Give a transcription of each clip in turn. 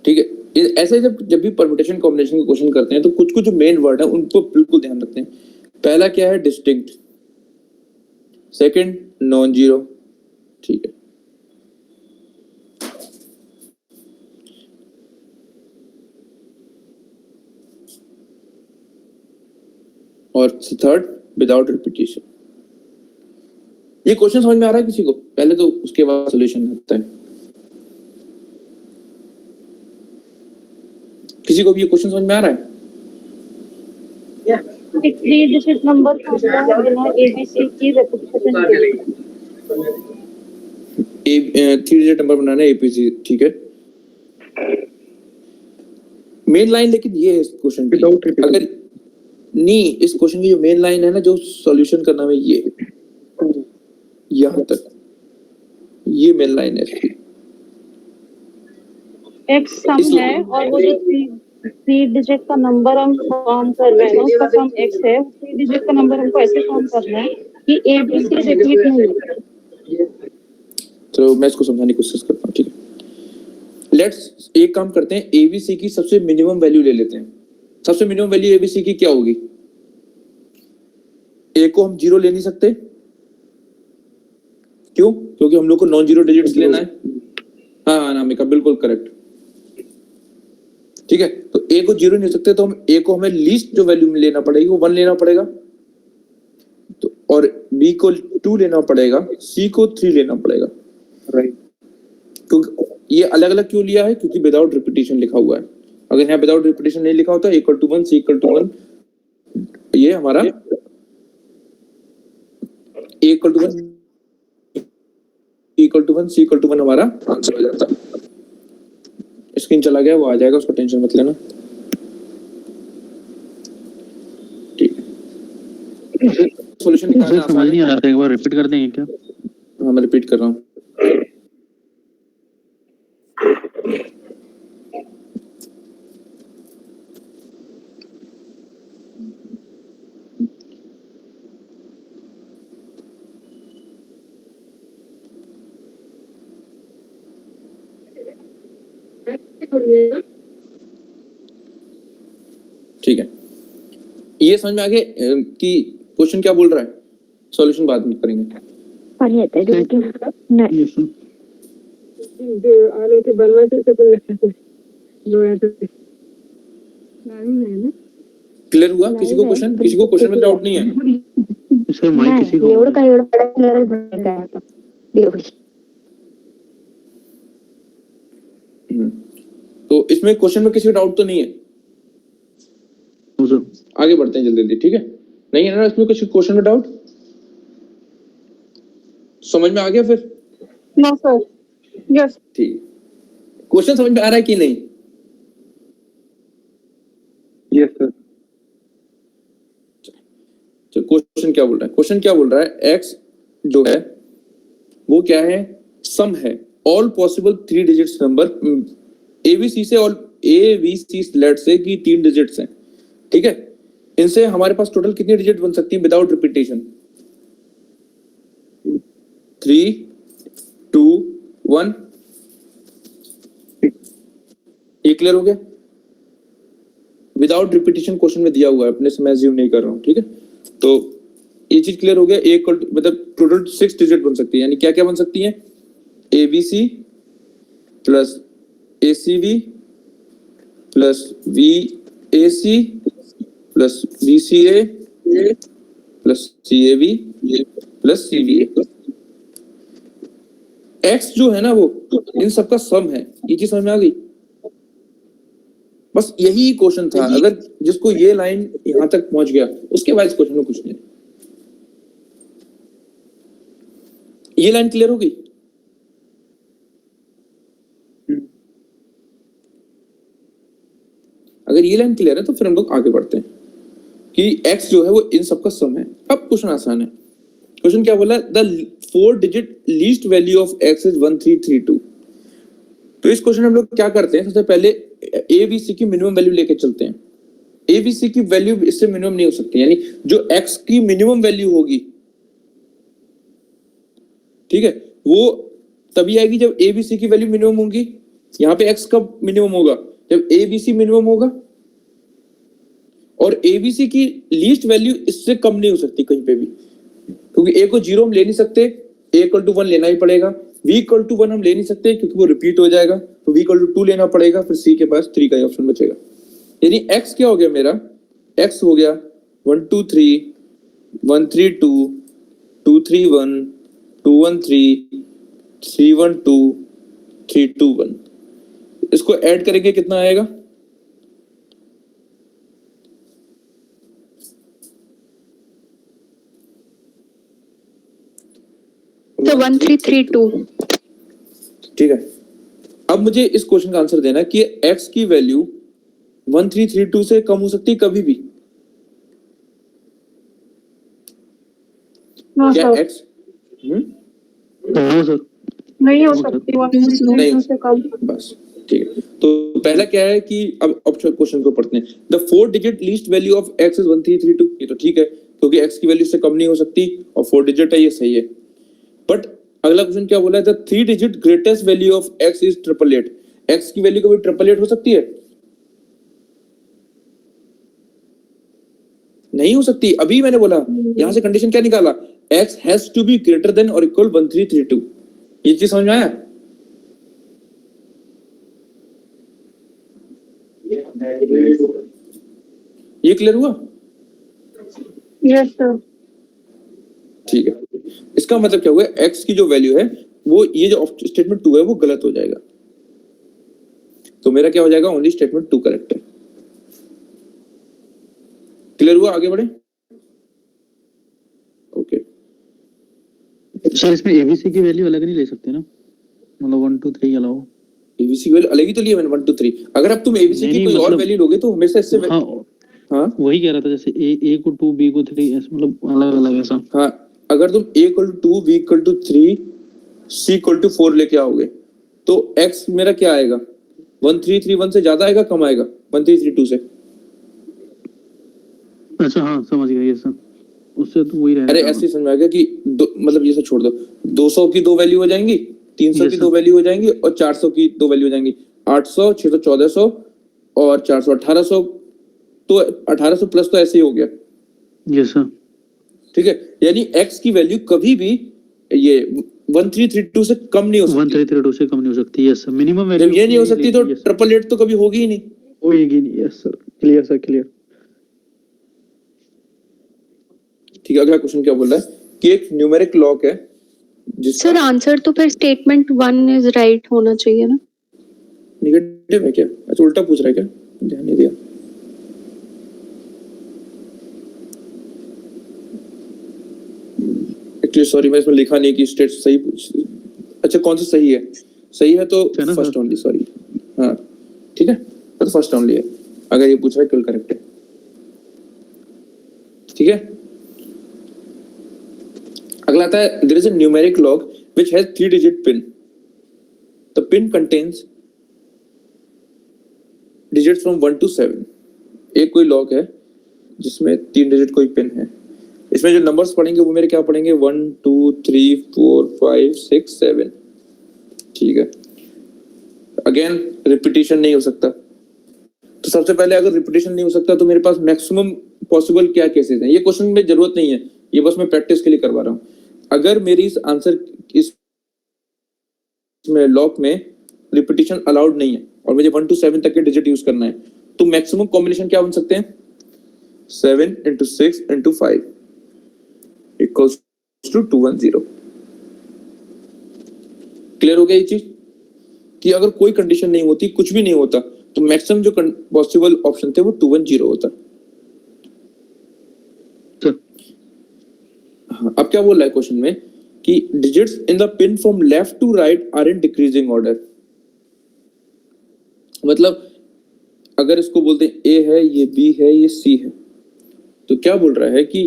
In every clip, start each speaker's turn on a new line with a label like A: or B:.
A: ठीक है, ऐसे जब भी परम्यूटेशन कॉम्बिनेशन के क्वेश्चन करते हैं तो कुछ कुछ जो मेन वर्ड है उनको बिल्कुल ध्यान रखते हैं। पहला क्या है? डिस्टिंक्ट, सेकंड नॉन जीरो, ठीक है, और थर्ड विदाउट रिपीटेशन। ये क्वेश्चन समझ में आ रहा है किसी को? पहले तो उसके बाद सॉल्यूशन होता है। किसी को भी ये क्वेश्चन समझ में आ रहा है?
B: थ्री डिजिट नंबर बिना एबीसी की रिपीटेशन के
A: 3 डिजिट नंबर बनाना है एपीसी, ठीक है। मेन लाइन लेकिन ये है इस क्वेश्चन की, अगर नहीं इस क्वेश्चन की जो मेन लाइन है ना, जो सॉल्यूशन करना है ये यहाँ तक, ये मेन लाइन है इसकी।
B: एक्स सम है और वो जो थ्री डिजिट का नंबर हम फॉर्म कर रहे हैं उसका सम एक्स है। थ्री डिजिट का नंबर हमको ऐसे फॉर्म करना है कि एबीसी रिपीट नहीं हो।
A: तो मैं इसको समझाने की कोशिश करता हूँ, ठीक है। लेट्स एक काम करते हैं, एबीसी की सबसे मिनिमम वैल्यू ले लेते हैं। सबसे मिनिमम वैल्यू एबीसी की क्या होगी? ए को हम जीरो ले नहीं सकते, क्यों? क्योंकि हम लोग को नॉन जीरो डिजिट्स लेना है। हाँ नामिका बिल्कुल करेक्ट, ठीक है। तो ए को जीरो नहीं सकते, तो हम ए को हमें लीस्ट जो वैल्यू लेना पड़ेगी वो 1 लेना पड़ेगा, तो और बी को 2 लेना पड़ेगा, सी को 3 लेना पड़ेगा, राइट। क्योंकि ये अलग अलग क्यों लिया है? क्योंकि विदाउट रिपीटेशन लिखा हुआ है। अगर यहाँ विदाउट रिपीटेशन नहीं लिखा होता equal to 1 C equal to 1, ये हमारा A equal to 1 equal to 1 C equal to 1 हमारा आंसर हो जाता। स्क्रीन चला गया, वो आ जाएगा, उसको टेंशन मत लेना, ठीक है। सॉल्यूशन निकालना आसान नहीं आ रहा था, एक बार रिपीट कर देंगे क्या? हाँ मैं रिपीट कर रहा हूँ। ठीक है, ये समझ में आ गया कि क्वेश्चन क्या बोल रहा है? सॉल्यूशन बाद में करेंगे। क्लियर हुआ? किसी को क्वेश्चन, किसी को क्वेश्चन में डाउट नहीं है? सर माइक किसी को तो इसमें क्वेश्चन में किसी को डाउट तो नहीं है? आगे बढ़ते हैं जल्दी जल्दी, ठीक है। नहीं है ना इसमें कुछ क्वेश्चन में डाउट? समझ में आ गया फिर?
B: नो सर, यस
A: ठीक। क्वेश्चन समझ में आ रहा है कि नहीं? Yes sir. तो क्वेश्चन क्या बोल रहा है? क्वेश्चन क्या बोल रहा है? एक्स जो है वो क्या है? सम है all possible 3 digits number ABC से, और एबीसी लेट से कि 3 डिजिट्स हैं, ठीक है। इनसे हमारे पास टोटल कितनी डिजिट बन सकती है विदाउट रिपीटेशन? 3 2 1। ये क्लियर हो गया? विदाउट रिपीटेशन क्वेश्चन में दिया हुआ है, अपने से मैं अज्यूम नहीं कर रहा हूं, ठीक है। तो ये चीज क्लियर हो गया। एक मतलब टोटल 6 डिजिट बन सकती है, यानी क्या क्या बन सकती है? ABC plus ACB plus VAC plus BCA plus CAB plus CBA. X जो है ना वो इन सबका सम है। ये चीज समझ में आ गई? बस यही क्वेश्चन था। अगर जिसको ये लाइन यहां तक पहुंच गया उसके बाद इस क्वेश्चन में कुछ नहीं। ये लाइन क्लियर हो गई? अगर ये लाइन क्लियर है तो फिर हम लोग आगे बढ़ते हैं कि x जो है वो इन सबका सम है। अब क्वेश्चन आसान है। क्वेश्चन क्या बोला? The 4 digit least value of x is 1332। तो इस क्वेश्चन में हम लोग क्या करते हैं? सबसे पहले ए बी सी की मिनिमम वैल्यू लेके चलते हैं। ए बी सी की वैल्यू इससे मिनिमम नहीं हो सकती, यानी जो x की मिनिमम वैल्यू होगी, ठीक है, वो तभी आएगी जब ए बी सी की वैल्यू मिनिमम होगी। यहाँ पे एक्स कब मिनिमम होगा? जब ए बी सी मिनिमम होगा, और ए बी सी की लीस्ट वैल्यू इससे कम नहीं हो सकती कहीं पे भी, क्योंकि ए को 0 हम ले नहीं सकते, ए इक्वल टू 1 लेना ही पड़ेगा। वी इक्वल टू 1 हम ले नहीं सकते क्योंकि वो रिपीट हो जाएगा, तो वी इक्वल टू 2 लेना पड़ेगा, फिर सी के पास 3 का ही ऑप्शन बचेगा। यानी एक्स क्या हो गया मेरा? एक्स हो गया 1 2 3 1 3 2 2 3 1 2 1 3 3 1 2 3 2 1। इसको ऐड करेंगे कितना आएगा?
C: तो 1332।
A: ठीक है, अब मुझे इस क्वेश्चन का आंसर देना कि x की वैल्यू 1332 से कम हो सकती है कभी भी?
B: नो
A: क्या
B: सर,
A: x
D: सर
B: नहीं हो सकती
A: नहीं।
B: 1 से कम।
A: बस ठीक है, तो पहला क्या है कि अब ऑप्शन क्वेश्चन को पढ़ते हैं। The 4 digit least value of x is 1332। ये तो ठीक है क्योंकि x की वैल्यू से कम नहीं हो सकती और 4 डिजिट है, ये सही है। बट अगला क्वेश्चन क्या बोला है? The 3 digit greatest value of x is 888। x की वैल्यू कभी 888 हो सकती है? नहीं हो सकती। अभी मैंने बोला, यहां से कंडीशन क्या निकाला? x has to be greater than और इक्वल 1332। ये चीज समझ में आया? ये क्लियर हुआ?
B: Yes sir.
A: ठीक है, इसका मतलब क्या हुआ? x की जो वैल्यू है वो, ये जो स्टेटमेंट 2 है वो गलत हो जाएगा, तो मेरा क्या हो जाएगा? ओनली स्टेटमेंट 2 करेक्ट है। क्लियर हुआ? आगे बढ़े। ओके,
D: सर इसमें एबीसी की वैल्यू अलग नहीं ले सकते ना, मतलब 1 2 3 अलाउ?
A: एबीसी वैल्यू अलग ही तो लिया मैंने 1 2 3। अगर अब तुम एबीसी की
D: नहीं,
A: कोई और
D: मतलब-
A: वैल्यू लोगे तो हमेशा इससे
D: हाँ
A: हाँ
D: वही कह रहा था, जैसे ए को 2 बी को 3 ऐसे, मतलब अलग अलग ऐसा।
A: हाँ, अगर तुम a equal to 2 b equal to 3 c equal to 4 लेके आओगे तो x मेरा क्या आएगा? 1331 से ज्यादा आएगा, कम आएगा 1332 से?
D: अच्छा हाँ समझ गया, ये सर उससे तो वही रहेगा।
A: अरे ऐसे समझ में आ गया कि मतलब ये सब छोड़ दो, 200 की 2 वैल्यू हो जाएंगी, 300
D: Yes,
A: की
D: sir.
A: 2 वैल्यू हो जाएंगी और 400 की 2 वैल्यू हो जाएंगी। 800 600 1400 और 400 1800, तो 1800 प्लस तो ऐसे ही हो गया।
D: Yes sir.
A: ठीक है, यानी x की वैल्यू कभी भी ये 1332 से कम नहीं हो सकती।
D: 1332 से कम नहीं हो सकती। यस सर, मिनिमम वैल्यू
A: जब ये नहीं हो सकती तो 888 तो कभी होगी ही नहीं।
D: होएगी नहीं। Yes sir, clear sir, clear.
A: ठीक है, अगला क्वेश्चन क्या बोल रहा है कि एक न्यूमेरिक लॉग है जिसका
C: सर आंसर तो फिर स्टेटमेंट 1 इज राइट होना चाहिए ना?
A: नेगेटिव है क्या? अच्छा उल्टा पूछ रहा है क्या? ध्यान नहीं दिया। एक्चुअली सॉरी, मैं इसमें लिखा नहीं कि स्टेट सही। अच्छा कौन सा सही है? सही है तो
D: है ना,
A: फर्स्ट
D: सर?
A: Only, sorry. हाँ ठीक है, तो फर्स्ट ओनली है। अगर ये पूछ रहा है क्यों करेक्ट है। ठीक है, अगला आता है there is a numeric lock which has 3 digit pin. The pin contains digits from 1 to 7। एक कोई लॉग है जिसमें 3 डिजिट कोई पिन है। इसमें जो नंबर्स पढ़ेंगे वो मेरे क्या पढ़ेंगे? 1 2 3 4 5 6 7। ठीक है, अगेन रिपीटिशन नहीं हो सकता। तो सबसे पहले अगर रिपीटिशन नहीं हो सकता तो मेरे पास मैक्सिमम पॉसिबल क्या केसेस हैं? ये क्वेश्चन में जरूरत नहीं है, ये बस मैं प्रैक्टिस के लिए करवा रहा हूँ। अगर मेरी इस आंसर इस लॉग में रिपीटिशन अलाउड नहीं है और मुझे 1 to 7 तक के डिजिट यूज करना है, तो मैक्सिमम कॉम्बिनेशन क्या बन सकते हैं? 7 into 6 into 5 equals to 210। Clear हो गया ये चीज कि अगर कोई कंडीशन नहीं होती, कुछ भी नहीं होता, तो मैक्सिमम जो पॉसिबल ऑप्शन थे वो 210 होता।
D: सर
A: हाँ, अब क्या बोल रहा है क्वेश्चन में कि digits in the pin from left to right are in decreasing order. मतलब अगर इसको बोलते हैं ए है, ये बी है, ये सी है, तो क्या बोल रहा है कि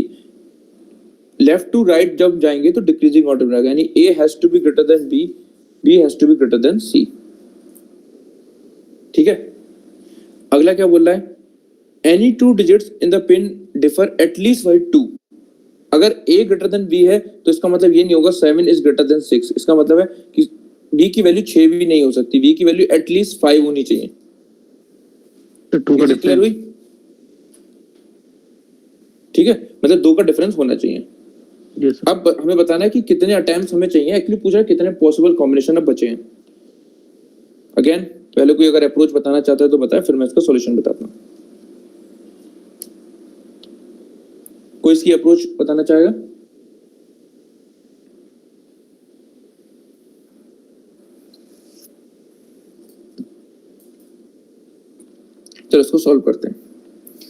A: लेफ्ट टू राइट जब जाएंगे तो डिक्रीजिंग ऑर्डर में आएगा, यानी A has to be greater than B, B has to be greater than C. ठीक है, अगला क्या बोल रहा है? Any 2 digits in the pin differ at least by 2। अगर a ग्रेटर देन b है तो इसका मतलब ये नहीं होगा 7 इज ग्रेटर देन 6। इसका मतलब है कि b की वैल्यू 6 भी नहीं हो सकती, b की वैल्यू एटलीस्ट 5 होनी चाहिए।
D: तो 2 का
A: क्लियर
D: डिफरेंस।
A: हुई? ठीक है, मतलब 2 का डिफरेंस होना चाहिए।
D: Yes sir.
A: अब हमें बताना है कि कितने अटेम्प्ट्स हमें चाहिए, एक्चुअली पूछा है कितने पॉसिबल कॉम्बिनेशन अब बचे हैं। अगेन पहले कोई अगर अप्रोच बताना चाहता है तो बताए, फिर मैं इसका सॉल्यूशन बताता हूँ। कोई इसकी अप्रोच बताना चाहेगा? चलो इसको सॉल्व करते हैं।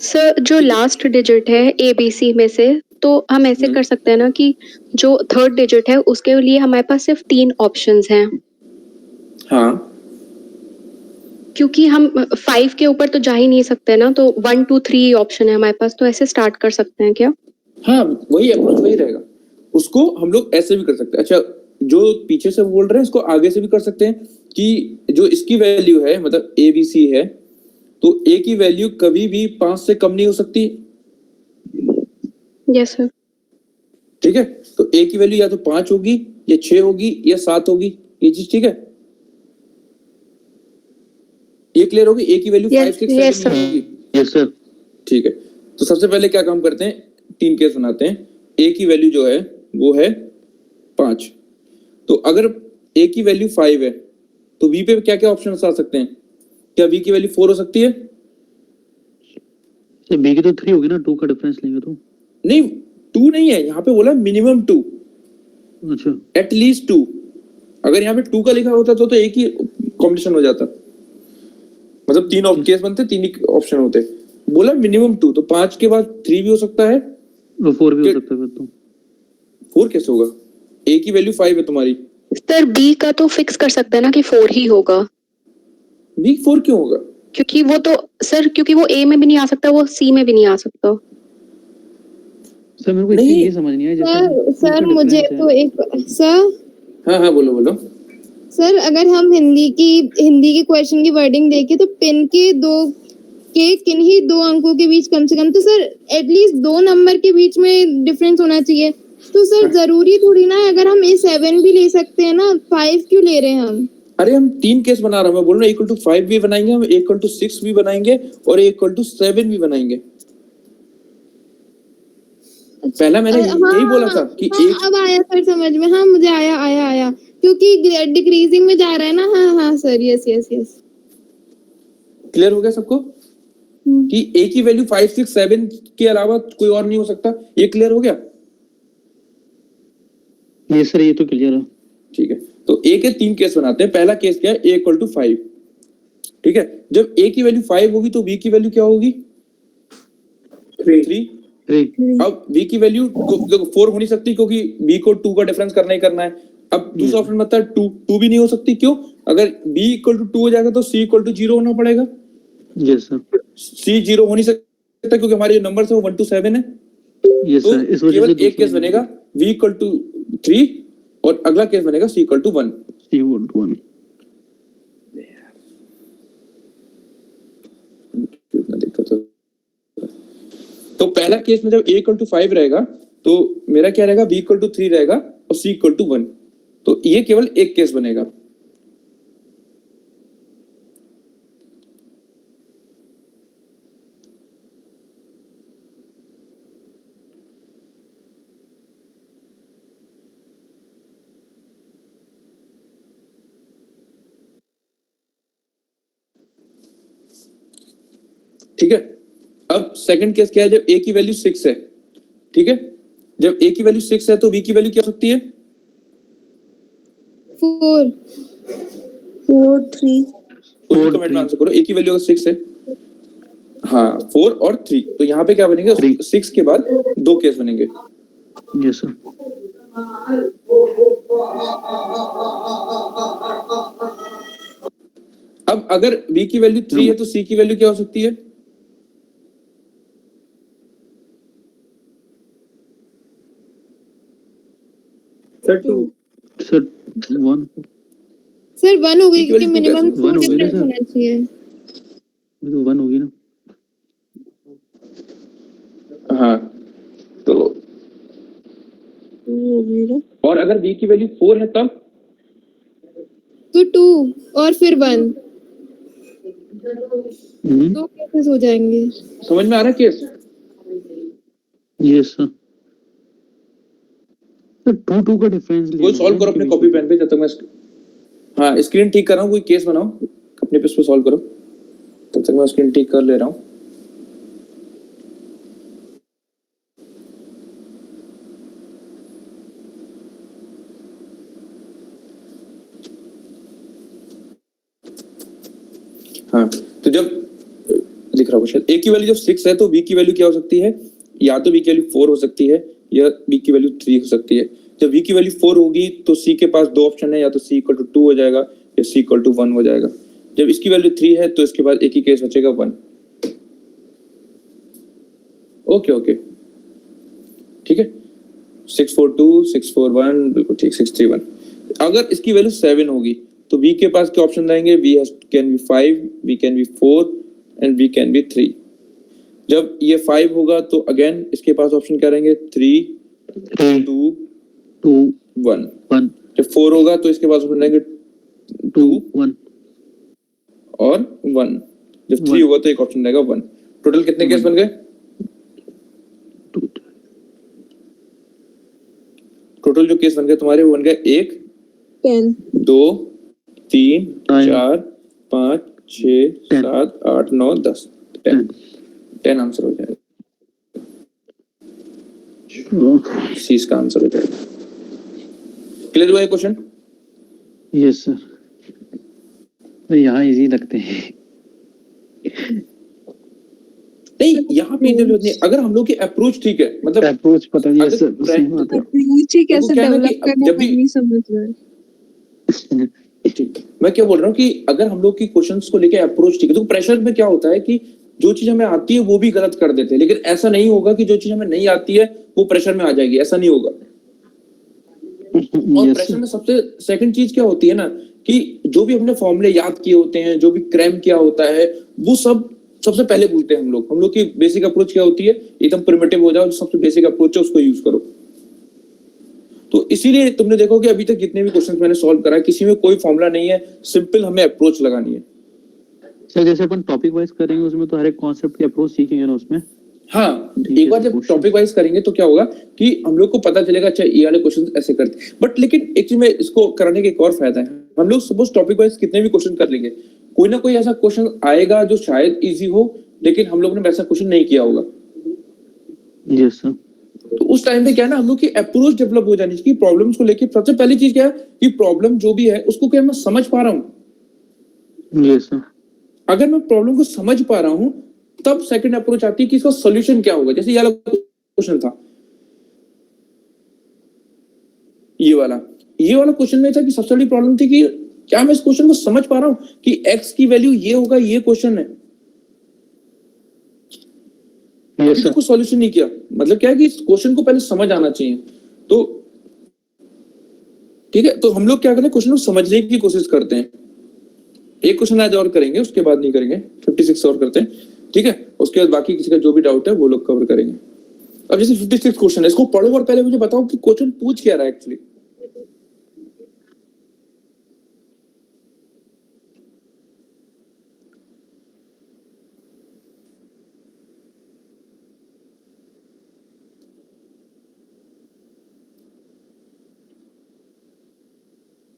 C: सर जो लास्ट डिजिट है ABC में से, तो हम ऐसे कर सकते हैं ना कि जो थर्ड डिजिट है उसके लिए हमारे पास सिर्फ 3 ऑप्शंस हैं,
A: हाँ
C: क्योंकि हम 5 के ऊपर तो जा ही नहीं सकते ना, तो 1 2 3 ऑप्शन है हमारे पास, तो ऐसे स्टार्ट कर सकते हैं क्या?
A: हाँ, वही अप्रोच वही रहेगा। उसको हम लोग ऐसे भी कर सकते हैं। अच्छा, जो पीछे से बोल रहे हैं इसको आगे से भी कर सकते हैं कि जो इसकी वैल्यू है मतलब ABC है, तो A की वैल्यू कभी भी 5 से कम नहीं हो सकती।
C: Yes sir.
A: ठीक है, तो A की वैल्यू या तो 5 होगी या 6 होगी या 7 होगी, ये चीज ठीक है। ये क्लियर होगी? A की वैल्यू 5 6
C: yes,
A: 7 नहीं होगी।
D: Yes sir.
A: ठीक है, तो सबसे पहले क्या काम करते हैं, 3 केस बनाते हैं। A की वैल्यू जो है वो है 5, तो अगर A की वैल्यू 5 है तो B पे क्या क्या ऑप्शन आ सकते हैं? क्या B की वैल्यू 4 हो सकती है?
D: सर बी की तो 3 होगी ना, 2 का डिफरेंस लेंगे तो।
A: नहीं, 2 नहीं है, यहाँ पे बोला मिनिमम 2,
D: अच्छा
A: एटलीस्ट 2। अगर यहाँ पे 2 का लिखा होता तो एक ही कॉम्बिनेशन हो जाता, मतलब 3 केस बनते, 3 ही ऑप्शन होते। बोला मिनिमम 2, तो 5 के बाद 3 भी हो सकता है,
D: और 4 भी हो सकता है फिर तो।
A: 4 कैसे होगा? A की वैल्यू 5 है तुम्हारी,
C: सर B का तो फिक्स कर सकते हैं ना कि 4 ही होगा,
A: B 4 क्यों होगा?
C: क्योंकि वो तो सर, क्योंकि वो A में भी नहीं आ सकता, वो C में भी नहीं आ सकता।
D: सर मेरे को
A: नहीं।
D: इससे ये समझ नहीं आया जैसे
E: सर सर मुझे तो एक सर
A: हाँ हाँ बोलो बोलो।
E: सर अगर हम हिंदी की क्वेश्चन की वर्डिंग देखें तो पिन के किन्हीं 2 अंकों के बीच कम से कम, तो सर एटलीस्ट 2 नंबर के बीच में डिफरेंस होना चाहिए। तो सर जरूरी थोड़ी ना है, अगर हम A7 भी ले सकते हैं ना, 5 क्यों ले रहे हैं हम?
A: अरे हम 3 केस बना रहे हैं, मैं बोल रहा हूँ इक्वल टू 5 भी बनाएंगे, हम इक्वल टू 6 भी बनाएंगे और इक्वल टू 7 भी बनाएंगे। पहला मैंने यही बोला था कि एक,
E: अब आया सर समझ में, हाँ मुझे आया क्योंकि डिक्रीजिंग में जा रहा है ना। हाँ sir, yes yes yes.
A: Clear हो गया सबको कि A की वैल्यू 5 6 7 के अलावा कोई और नहीं हो सकता? ये क्लियर हो गया?
D: ये सर ये तो क्लियर है।
A: ठीक है, तो A के 3 केस बनाते हैं। पहला केस क्या है, A इक्वल टू 5। ठीक है, जब A की वैल्यू 5 होगी तो B की वैल्यू क्या होगी? 3।
D: 3
A: अब B की वैल्यू 4 हो नहीं सकती क्योंकि B को 2 का डिफरेंस करना ही करना है। अब दूसरा ऑप्शन मतलब 2 भी नहीं हो सकती, क्यों? अगर B इक्वल टू 2 हो जाएगा तो C इक्वल टू 0 होना पड़ेगा।
D: Yes sir.
A: C 0 हो नहीं सकता क्योंकि हमारे जो नंबर है वो 1 to 7 है।
D: यस
A: तो
D: सर, इस वजह
A: केवल
D: से
A: एक केस बनेगा V इक्वल टू 3 और अगला केस बनेगा C इक्वल टू 1।
D: C1
A: कितना दिक्कत है। तो पहला केस में जब A इक्वल टू 5 रहेगा तो मेरा क्या रहेगा, B इक्वल टू 3 रहेगा और C इक्वल टू 1। तो ये केवल एक केस बनेगा। ठीक है, अब सेकंड केस क्या है, जब A की वैल्यू 6 है। ठीक है, जब A की वैल्यू 6 है तो B की वैल्यू क्या हो सकती है?
E: 4 3।
A: कोई कमेंट में आंसर करो। A की वैल्यू अगर 6 है, हाँ 4 और 3, तो यहाँ पे क्या बनेंगे? 6 के बाद 2 केस बनेंगे।
D: Yes sir.
A: अब अगर B की वैल्यू 3 है तो C की वैल्यू क्या हो सकती है?
D: सर 1
E: सर 1 हो गई क्योंकि मिनिमम 2
D: 1 हो गई ना
E: डिफरेंस
D: सर,
E: होना चाहिए।
D: ये तो 1 होगी ना।
A: हाँ, तो अगर v की वैल्यू 4 है तब
E: तो 2 और फिर 1 दो केसेस हो जाएंगे।
A: समझ में आ रहा है केस?
D: Yes sir. 2 का डिफरेंस
A: कोई सॉल्व करो अपने कॉपी पेन पे जब तक मैं हाँ स्क्रीन ठीक कर रहा हूँ। कोई केस बनाओ अपने पे, इस पे सॉल्व करो तब तक मैं स्क्रीन ठीक कर ले रहा हूँ। हाँ तो जब दिख रहा है a की वैल्यू जब 6 है तो b की वैल्यू क्या हो सकती है? या तो b की वैल्यू 4 हो सकती है या b की वैल्यू 3 हो सकती है। जब v की वैल्यू 4 होगी तो c के पास दो ऑप्शन है, या तो c इक्वल टू 2 हो जाएगा या c इक्वल टू 1 हो जाएगा। जब इसकी वैल्यू 3 है तो इसके बाद एक ही केस बचेगा 1। ओके ओके ठीक है 642 641 बिल्कुल ठीक 631। अगर इसकी वैल्यू 7 होगी तो v के पास क्या ऑप्शन रहेंगे? v can be 5, v can be 4 and v can be 3। जब ये 5 होगा तो अगेन इसके पास ऑप्शन क्या रहेंगे? 3 2 1। जब 4 होगा तो इसके पास ऑप्शन रहेंगे 2
D: 1
A: और 1। जब 3 होगा तो एक ऑप्शन रहेगा 1। टोटल कितने केस बन गए? टोटल जो केस बन गए तुम्हारे वो बन गए 1
E: 10
A: 2 3 4 5 6 7 8 9 10 10 आंसर हो जाएगा। सी इसका आंसर हो जाएगा। क्लियर हुआ ये क्वेश्चन?
D: Yes sir. तो यहाँ इजी लगते हैं।
A: नहीं यहाँ पे जरूरत नहीं। अगर हम लोग की अप्रोच ठीक है, मतलब
D: अप्रोच पता नहीं सर।
E: अप्रोच ही कैसे डेवलप करना है नहीं समझ रहा।
A: मैं क्या बोल रहा हूँ कि अगर हम लोग की क्वेश्चंस को लेके अप्रोच ठीक है तो प्रेशर में क्या होता है कि जो चीज हमें आती है वो भी गलत कर देते हैं, लेकिन ऐसा नहीं होगा कि जो चीज हमें नहीं आती है वो प्रेशर में आ जाएगी, ऐसा नहीं होगा। और प्रेशर में सबसे सेकंड चीज क्या होती है ना कि जो भी हमने फॉर्मूले याद किए होते हैं, जो भी क्रैम किया होता है, वो सब सबसे पहले भूलते हैं हम लोग। हम लोग की बेसिक अप्रोच क्या होती है? एकदम प्रिमिटिव हो जाओ, सबसे बेसिक अप्रोच है उसको यूज करो। तो इसीलिए तुमने देखो कि अभी तक जितने भी क्वेश्चंस मैंने सॉल्व करा किसी में कोई फॉर्मूला नहीं है, सिंपल हमें अप्रोच लगानी है।
D: सर जैसे अपन टॉपिक वाइज करेंगे उसमें तो हर एक कॉन्सेप्ट की अप्रोच सीखेंगे ना उसमें।
A: हाँ एक बार जब टॉपिक वाइज करेंगे तो क्या होगा कि हम लोग को पता चलेगा अच्छा ये वाले क्वेश्चन ऐसे करते हैं। बट लेकिन एक चीज में इसको कराने का एक और फायदा है, हम लोग सपोज टॉपिक वाइज कितने भी क्वेश्चन कर लेंगे, कोई ना कोई ऐसा क्वेश्चन आएगा जो शायद इजी हो लेकिन हम लोग ने वैसा क्वेश्चन नहीं किया होगा।
D: Yes sir.
A: तो उस टाइम पे क्या है ना, हम लोग की अप्रोच डेवलप हो जानी चाहिए प्रॉब्लम्स को लेके। सबसे पहली चीज क्या है कि प्रॉब्लम जो भी है उसको क्या मैं समझ पा रहा हूँ।
D: Yes sir.
A: अगर मैं प्रॉब्लम को समझ पा रहा हूँ तब सेकंड अप्रोच आती है कि इसका सॉल्यूशन क्या होगा। जैसे ये वाला क्वेश्चन था, ये वाला क्वेश्चन में था कि सबसे बड़ी प्रॉब्लम थी कि क्या मैं इस क्वेश्चन को समझ पा रहा हूँ कि x की वैल्यू ये होगा, ये क्वेश्चन है।
D: यस
A: कुछ सॉल्यूशन नहीं किया, मतलब क्या है कि इस क्वेश्चन को पहले समझ आना चाहिए। तो ठीक है, तो हम लोग क्या करते हैं, क्वेश्चन को समझने की कोशिश करते हैं। एक क्वेश्चन आज और करेंगे, उसके बाद नहीं करेंगे, 56 और करते हैं, ठीक है। उसके बाद बाकी किसी का जो भी डाउट है वो लोग कवर करेंगे। अब जैसे 56 क्वेश्चन है, इसको पढ़ो और पहले मुझे बताओ कि क्वेश्चन पूछ क्या रहा है एक्चुअली।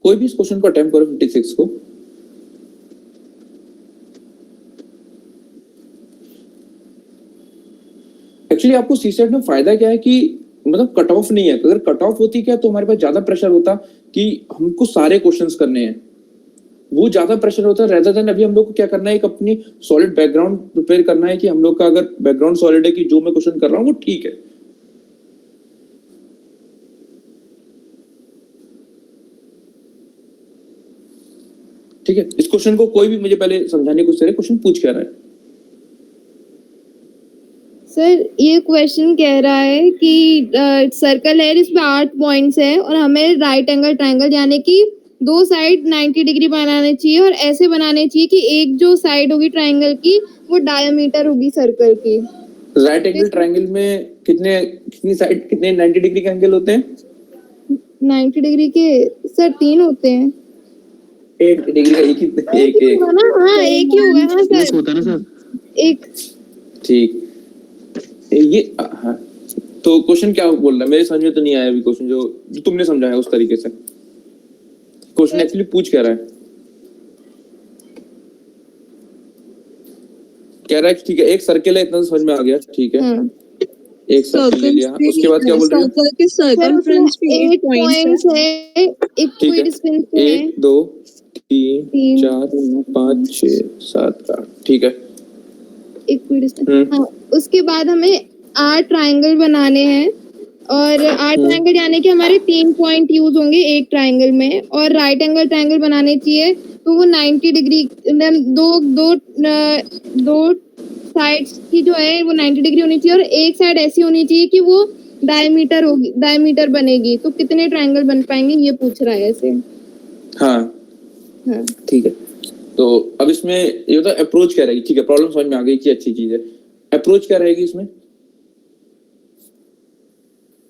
A: कोई भी इस क्वेश्चन को अटेम्प्ट करो 56 को। एक्चुअली आपको सीसेट में फायदा क्या है कि मतलब कट ऑफ नहीं है। अगर कट ऑफ होती क्या तो हमारे पास ज्यादा प्रेशर होता कि हमको सारे क्वेश्चंस करने हैं, वो ज्यादा प्रेशर होता है रेदर देन अभी हम लोग को क्या करना है, एक अपनी सॉलिड बैकग्राउंड प्रिपेयर करना है कि हम लोग का अगर बैकग्राउंड सॉलिड है कि जो मैं क्वेश्चन कर रहा हूँ वो ठीक है। ठीक है, इस क्वेश्चन को कोई भी मुझे पहले समझाने की कोशिश करे, क्वेश्चन पूछ क्या रहा है।
E: सर ये क्वेश्चन कह रहा है कि सर्कल है जिसमें 8 पॉइंट्स है और हमें राइट एंगल ट्रायंगल यानी कि दो साइड 90 डिग्री बनाने चाहिए और ऐसे बनाने चाहिए कि एक जो साइड होगी ट्रायंगल की वो डायमीटर होगी सर्कल की।
A: राइट एंगल ट्रायंगल में कितनी साइड, कितने 90 डिग्री के एंगल होते हैं?
E: 90 डिग्री के सर 3 होते हैं।
A: 1 डिग्री का एक
E: ही
A: एक
E: होगा ना, हाँ एक ही होगा, हाँ
D: एक
E: सर
D: होता है ना सर।
E: एक।
A: ठीक। ये हाँ, तो क्वेश्चन क्या बोल रहा है मेरे समझ में तो नहीं आया अभी क्वेश्चन जो तुमने समझाया उस तरीके से। क्वेश्चन एक्चुअली पूछ क्या रहा है, कह रहा है कि ठीक है एक सर्कल है, इतना तो समझ में आ गया, ठीक है
E: हाँ
A: एक सर्कल ले लिया, उसके बाद क्या बोल रहे हो?
B: सर्कल के
E: सर
B: सर्कमफ्रेंस
E: उसमें
B: भी
E: 8
B: 8 पॉइंट्स
E: पॉइंट्स है,
A: ठीक है,
E: इक्विडिस्टेंस पे है।
A: 1 2 3
E: तीन,
A: 4 5 6 7 8, ठीक है।
E: इक्विडिस्टेंस, हाँ। उसके बाद हमें 8 ट्रायंगल बनाने हैं और 8 ट्रायंगल यानी कि हमारे 3 पॉइंट यूज होंगे एक ट्रायंगल में, और राइट एंगल ट्रायंगल बनाने चाहिए तो वो 90 डिग्री, दो साइड्स की जो है वो 90 डिग्री होनी चाहिए और एक साइड ऐसी होनी चाहिए कि वो डायमीटर बनेगी। तो कितने ट्रायंगल बन पाएंगे ये पूछ रहा है ऐसे।
A: हाँ
E: हाँ
A: ठीक है, तो अब इसमें ये होता है अप्रोच क्या रहेगी, ठीक है प्रॉब्लम समझ में आ गई कि अच्छी चीज है। अप्रोच क्या रहेगी इसमें?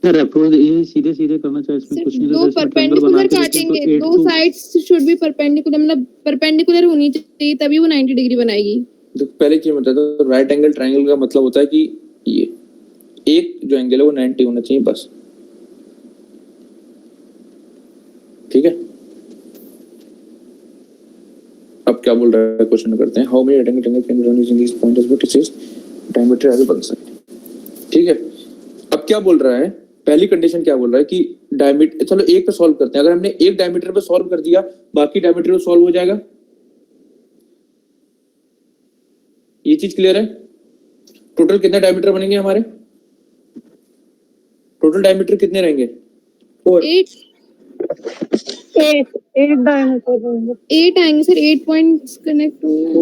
D: सर अप्रोच ये सीधे सीधे करना चाहिए, इसमें कुछ नहीं
E: दो
D: रहता, इसमें ट्रायंगल
E: परपेंडिकुलर
D: बनाते रहते हैं
E: काटेंगे,
D: तो 8
E: दो
D: to
E: sides should be perpendicular, मतलब परपेंडिकुलर होनी चाहिए तभी वो 90 डिग्री बनाएगी।
A: तो पहले चीज बता दो, राइट एंगल ट्रायंगल का मतलब होता है कि ये एक जो एंगल है वो 90 होना चाहिए बस, ठीक है। अब क्या बोल रहा है क्वेश्चन करते हैं, how many right angle can be drawn using this point as what it is diameter आगे बन सकते, ठीक है। अब क्या बोल रहा है, पहली कंडीशन क्या बोल रहा है कि डायमीटर, चलो एक पे सॉल्व करते हैं, अगर हमने एक डायमीटर पे सॉल्व कर दिया बाकी डायमीटर पे सॉल्व हो जाएगा, ये चीज क्लियर है। टोटल कितने डायमीटर बनेंगे हमारे, टोटल डायमीटर कितने रहेंगे?
B: 8 डायमीटर होंगे।
E: 8 आएंगे सर, 8 पॉइंट्स कनेक्ट होंगे।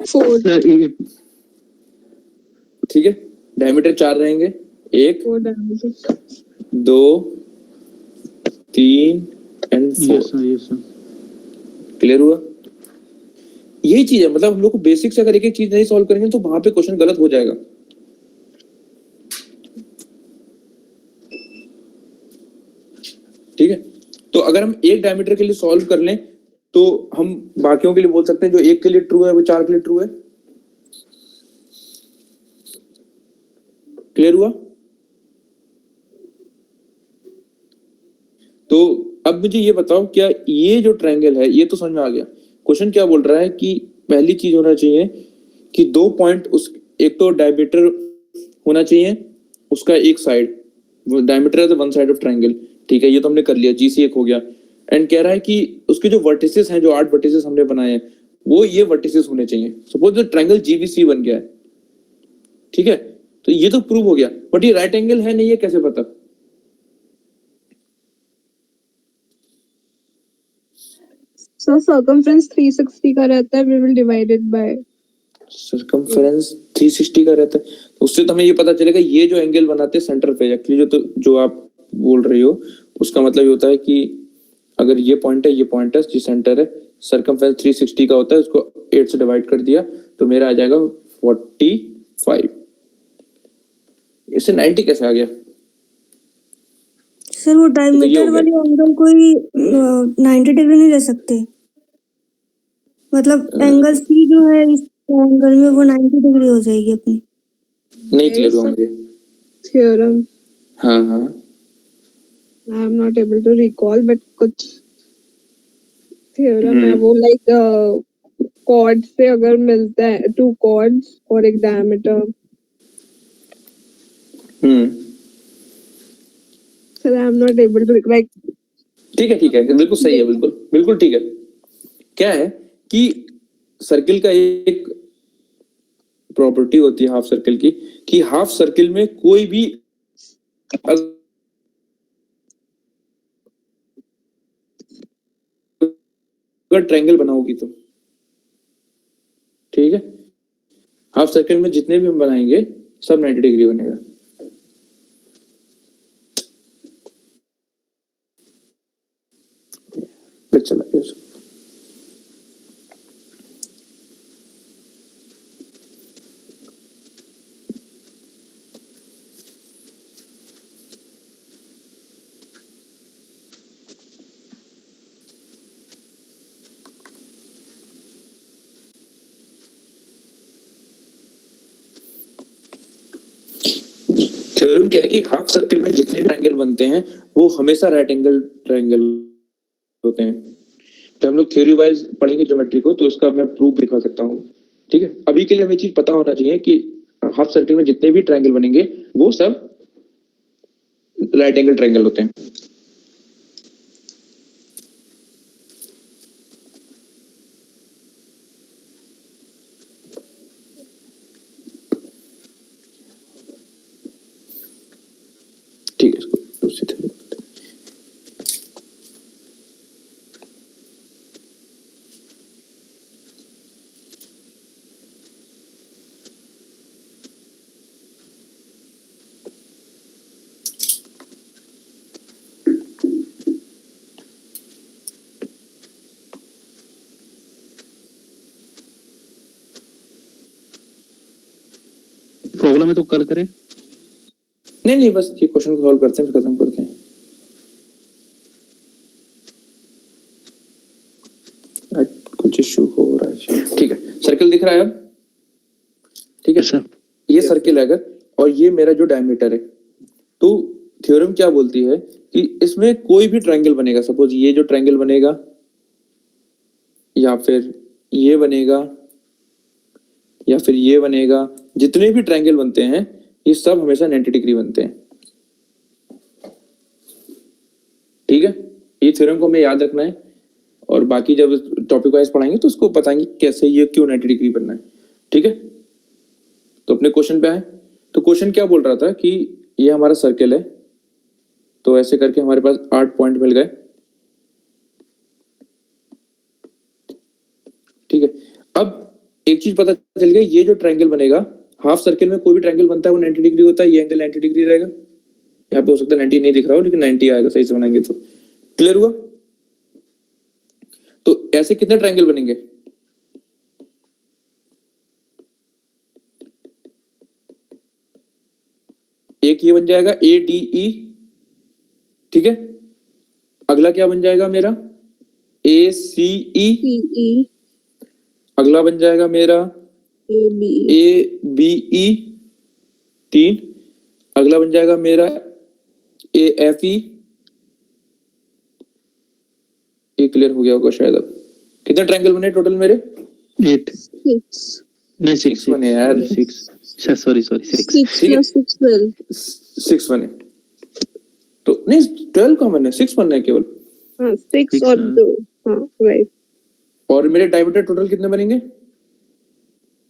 B: 4
D: सर ये
A: ठीक है, डायमीटर 4 रहेंगे, 1
B: diameter
A: 2 3 and 4।
D: Yes sir
A: clear हुआ? यही चीज है, मतलब हम लोग को बेसिक से अगर एक एक चीज नहीं सॉल्व करेंगे तो वहां पे क्वेश्चन गलत हो जाएगा। ठीक है, तो अगर हम एक डायमीटर के लिए सॉल्व कर लें तो हम बाकियों के लिए बोल सकते हैं जो एक के लिए ट्रू है वो 4 के लिए ट्रू है। क्लियर हुआ? तो अब मुझे ये बताओ, क्या ये जो ट्रायंगल है ये तो समझ में आ गया, क्वेश्चन क्या बोल रहा है कि पहली चीज होना चाहिए कि 2 पॉइंट, उस एक तो डायमीटर होना चाहिए उसका एक साइड, डायमीटर है तो वन साइड ऑफ ट्रायंगल, ठीक है ये तो हमने कर लिया, जी सी एक हो गया। एंड कह रहा है कि उसके जो वर्टिसेस हैं, जो 8 वर्टिसेस हमने बनाए हैं वो ये वर्टिसेस होने चाहिए। सपोज ट्रायंगल जीवीसी बन गया है, ठीक है, तो ये तो प्रूव हो गया, बट ये राइट एंगल है नहीं, ये कैसे पता?
B: सो सर्कमफ्रेंस 360 का रहता है, we will divide it by
A: circumference 360 का रहता है, तो उससे तो हमें ये पता चलेगा ये जो एंगल बनाते हैं सेंटर पे एक्चुअली, जो आप बोल रही हो उसका मतलब ये होता है कि अगर ये पॉइंट है, ये पॉइंट है, ये सेंटर है, सरकमफेरेंस 360 का होता है, उसको 8 से डिवाइड कर दिया तो मेरा आ जाएगा 45। इससे 90 कैसे आ गया?
F: सर वो
A: ये
F: डायमीटर
A: हो गया।
F: वाले एंगल कोई 90 डिग्री नहीं ले सकते, मतलब एंगल सी जो है इस एंगल में वो 90 डिग्री हो जाएगी अपनी।
A: नहीं क्लियर हुआ मुझे।
B: थ्योरम।
A: हाँ हाँ,
B: I am not able to recall but कुछ थ्योरम है वो, लाइक कॉर्ड से अगर मिलता है 2 कॉर्ड्स और एक diameter, sir I am not able to like.
A: ठीक है बिल्कुल सही है, बिल्कुल बिल्कुल ठीक है। क्या है कि सर्किल का एक प्रॉपर्टी होती है हाफ सर्किल की, कि हाफ सर्किल में कोई भी अगर ट्रायंगल बनाओगी तो, ठीक है, हाफ सर्किल में जितने भी हम बनाएंगे सब 90 डिग्री बनेगा। फिर चला गया उसको। थ्योरम क्या है कि हाफ सर्कल में जितने ट्रायंगल बनते हैं वो हमेशा राइट एंगल ट्रायंगल होते हैं। तो हम लोग थ्योरी वाइज पढ़ेंगे ज्योमेट्री को, तो उसका मैं प्रूफ दिखा सकता हूँ। ठीक है, अभी के लिए हमें चीज पता होना चाहिए कि हाफ सर्कल में जितने भी ट्रायंगल बनेंगे वो सब राइट एंगल ट्रायंगल होते हैं। ठीक है, इसको दूसरी तरफ
D: प्रॉब्लम है तो कल करें।
A: नहीं, बस ये क्वेश्चन को सॉल्व करते हैं फिर खत्म करते हैं। आज कुछ इशू हो रहा है। ठीक है, सर्कल दिख रहा है अब? ठीक है
D: सर,
A: ये सर्किल है अगर, और ये मेरा जो डायमीटर है, तो थ्योरम क्या बोलती है कि इसमें कोई भी ट्रायंगल बनेगा, सपोज ये जो ट्रायंगल बनेगा या फिर ये बनेगा या फिर ये बनेगा, जितने भी ट्रायंगल बनते हैं ये सब हमेशा 90 डिग्री बनते हैं। ठीक है, ये थ्योरम को हमें याद रखना है, और बाकी जब टॉपिक वाइज पढ़ाएंगे तो उसको बताएंगे कैसे ये क्यों 90 डिग्री बनना है। ठीक है, तो अपने क्वेश्चन पे आए। तो क्वेश्चन क्या बोल रहा था कि ये हमारा सर्कल है, तो ऐसे करके हमारे पास 8 पॉइंट मिल गए। ठीक है, अब एक चीज पता चल गई, ये जो ट्रायंगल बनेगा हाफ सर्कल में, कोई भी ट्रायंगल बनता है वो 90 डिग्री होता है, ये एंगल 90 डिग्री रहेगा। यहाँ पे हो सकता है 90 नहीं दिख रहा हो, लेकिन 90 आएगा सही से बनाएंगे तो। क्लियर हुआ? तो ऐसे कितने ट्रायंगल बनेंगे? एक ये बन जाएगा ADE। ठीक है, अगला क्या बन जाएगा मेरा? ACE। अगला बन जाएगा मेरा ABE 3। अगला बन जाएगा मेरा AFE। ये क्लियर हो गया होगा शायद। अब कितने ट्रायंगल बने टोटल मेरे?
D: 8 नहीं 6
A: बने यार,
D: 6 सॉरी 6
A: 6 बने। तो नहीं 12 का बने, 6 बनना है केवल।
B: हाँ 6 और 2। हाँ राइट।
A: और मेरे डायमीटर टोटल कितने बनेंगे?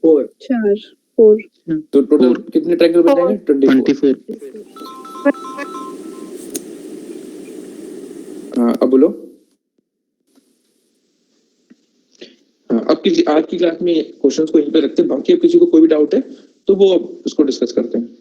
A: 4।
B: 4।
A: तो टोटल कितने ट्रायंगल बन जाएंगे? 24।
D: 24।
A: हाँ अब बोलो। हाँ, अब किसी आज की क्लास में क्वेश्चंस को यहीं पे रखते हैं, बाकी अब किसी को कोई भी डाउट है तो वो अब उसको डिस्कस करते हैं।